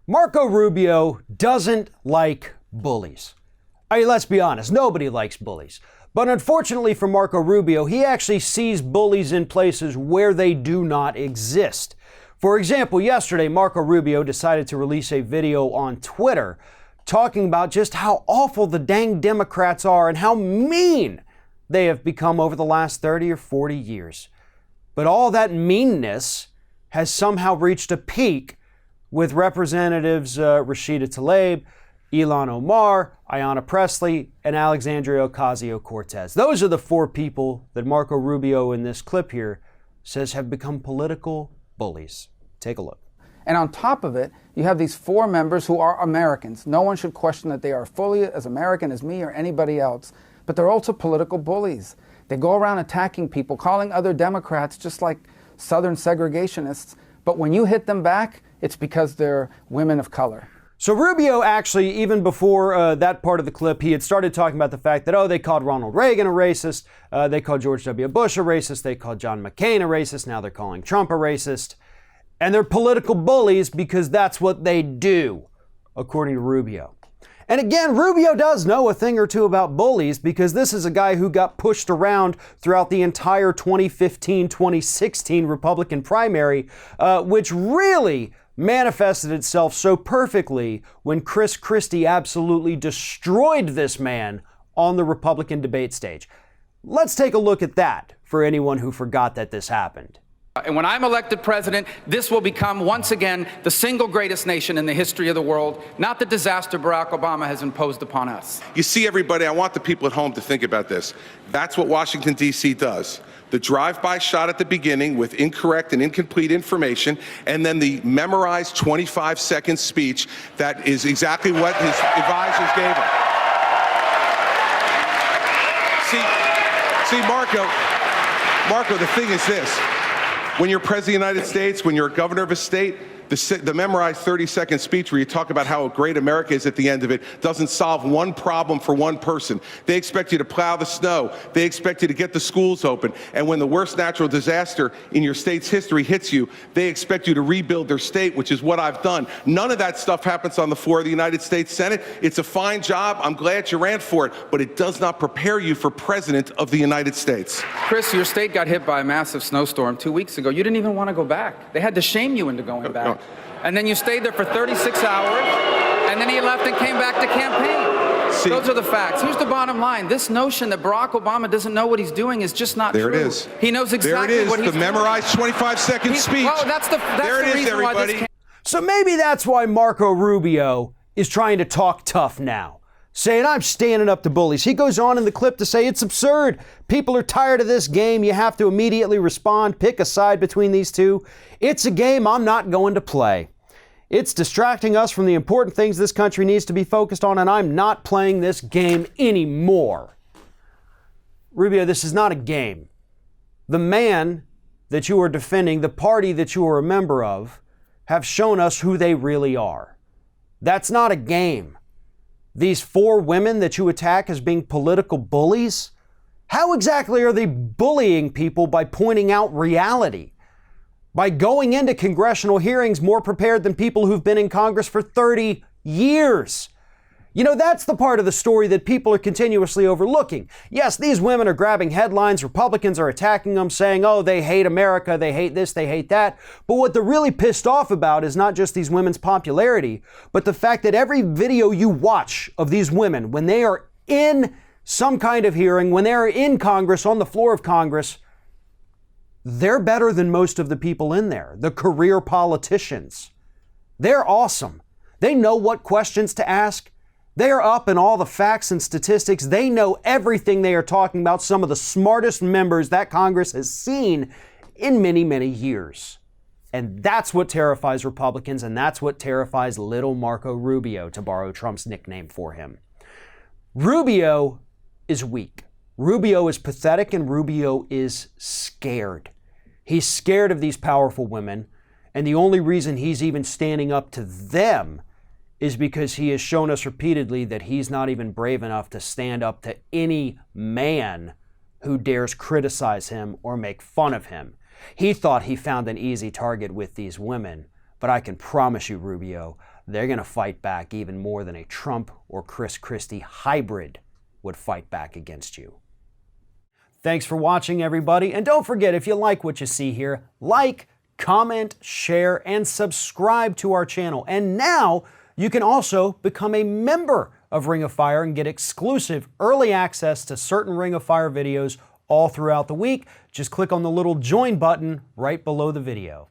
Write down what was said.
Marco Rubio doesn't like bullies. I mean, let's be honest, nobody likes bullies. But unfortunately for Marco Rubio, he actually sees bullies in places where they do not exist. For example, yesterday, Marco Rubio decided to release a video on Twitter talking about just how awful the dang Democrats are and how mean they have become over the last 30 or 40 years. But all that meanness has somehow reached a peak with Representatives Rashida Tlaib, Ilhan Omar, Ayanna Pressley, and Alexandria Ocasio-Cortez. Those are the four people that Marco Rubio in this clip here says have become political bullies. Take a look. And on top of it, you have these four members who are Americans. No one should question that they are fully as American as me or anybody else. But they're also political bullies. They go around attacking people, calling other Democrats just like Southern segregationists. But when you hit them back, it's because they're women of color. So Rubio actually, even before that part of the clip, he had started talking about the fact that, they called Ronald Reagan a racist, they called George W. Bush a racist, they called John McCain a racist, now they're calling Trump a racist. And they're political bullies because that's what they do, according to Rubio. And again, Rubio does know a thing or two about bullies because this is a guy who got pushed around throughout the entire 2015-2016 Republican primary, which really manifested itself so perfectly when Chris Christie absolutely destroyed this man on the Republican debate stage. Let's take a look at that for anyone who forgot that this happened. And when I'm elected president, this will become, once again, the single greatest nation in the history of the world, not the disaster Barack Obama has imposed upon us. You see, everybody, I want the people at home to think about this. That's what Washington, D.C. does. The drive-by shot at the beginning with incorrect and incomplete information, and then the memorized 25-second speech that is exactly what his advisors gave him. See, Marco, the thing is this. When you're president of the United States, when you're a governor of a state, the memorized 30-second speech where you talk about how great America is at the end of it doesn't solve one problem for one person. They expect you to plow the snow. They expect you to get the schools open. And when the worst natural disaster in your state's history hits you, they expect you to rebuild their state, which is what I've done. None of that stuff happens on the floor of the United States Senate. It's a fine job. I'm glad you ran for it, but it does not prepare you for president of the United States. Chris, your state got hit by a massive snowstorm 2 weeks ago. You didn't even want to go back. They had to shame you into going back. And then you stayed there for 36 hours, and then he left and came back to campaign. See, those are the facts. Here's the bottom line. This notion that Barack Obama doesn't know what he's doing is just not true. There it is. He knows exactly what he's doing. The memorized 25-second speech. Well, that's the reason everybody. Why this So maybe that's why Marco Rubio is trying to talk tough now, saying, I'm standing up to bullies. He goes on in the clip to say it's absurd. People are tired of this game. You have to immediately respond, pick a side between these two. It's a game I'm not going to play. It's distracting us from the important things this country needs to be focused on, and I'm not playing this game anymore. Rubio, this is not a game. The man that you are defending, the party that you are a member of, have shown us who they really are. That's not a game. These four women that you attack as being political bullies, how exactly are they bullying people by pointing out reality? By going into congressional hearings more prepared than people who've been in Congress for 30 years. You know, that's the part of the story that people are continuously overlooking. Yes, these women are grabbing headlines. Republicans are attacking them, saying, they hate America, they hate this, they hate that. But what they're really pissed off about is not just these women's popularity, but the fact that every video you watch of these women, when they are in some kind of hearing, when they are in Congress, on the floor of Congress, they're better than most of the people in there, the career politicians. They're awesome. They know what questions to ask. They are up in all the facts and statistics. They know everything they are talking about, some of the smartest members that Congress has seen in many, many years. And that's what terrifies Republicans, and that's what terrifies little Marco Rubio, to borrow Trump's nickname for him. Rubio is weak. Rubio is pathetic, and Rubio is scared. He's scared of these powerful women, and the only reason he's even standing up to them is because he has shown us repeatedly that he's not even brave enough to stand up to any man who dares criticize him or make fun of him. He thought he found an easy target with these women, But I can promise you, Rubio, they're going to fight back even more than a Trump or Chris Christie hybrid would fight back against you. Thanks for watching, everybody. And don't forget, if you like what you see here, like, comment, share, and subscribe to our channel. And now you can also become a member of Ring of Fire and get exclusive early access to certain Ring of Fire videos all throughout the week. Just click on the little join button right below the video.